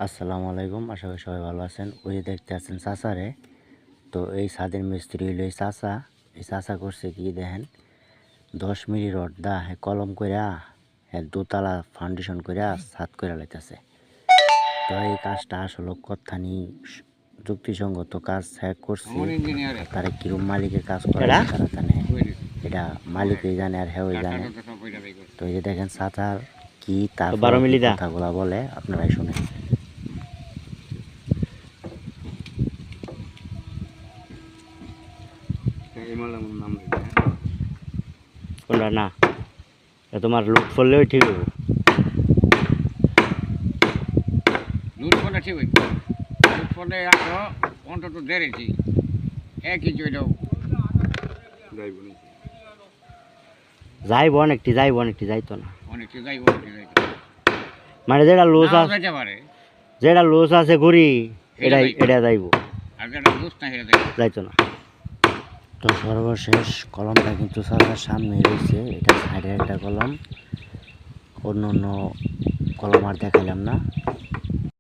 আসসালামু আলাইকুম, আশা করি সবাই ভালো আছেন। ওই যে দেখতে আছেন চাচারে, তো এই ছাদের মিস্ত্রি হইলো এই চাচা। এই চাচা করছে কি দেখেন, 10 মিলি রড দা হ্যাঁ কলম কইরা হ্যাঁ দোতলা ফাউন্ডেশন কইরা ছাদ কইরা লাইতেছে। তো এই কাজটা আসলে কথানি যুক্তিসঙ্গত কাজ হ্যাঁ করছে। তারা কিরম মালিকের কাজ করে তারা জানে, এটা মালিকই জানে আর হ্যাঁ জানে। তো এই যে দেখেন চাচার কি তার 12 মিলি কথাগুলা বলে আপনারাই শুনেন। কোনটা না তোমার লুট করলেও ঠিক হবে। লুট করলে ঠিক হইতো, লুট করলে আরো অন্তত দেড়েছি একই চইটাও যাইব অনেকটি যাইতো না অনেকটি যাইব মানে যেটা লুজ আছে, যাইতে পারে, যেটা লুজ আছে ঘুরি এটা যাইব, আর যেটা লুজ না সেটা যাইতো না। তো সর্বশেষ কলমটা কিন্তু সাজার সামনে রয়েছে, এটা সাইডের একটা কলম, অন্য অন্য কলম আর দেখাইলাম না।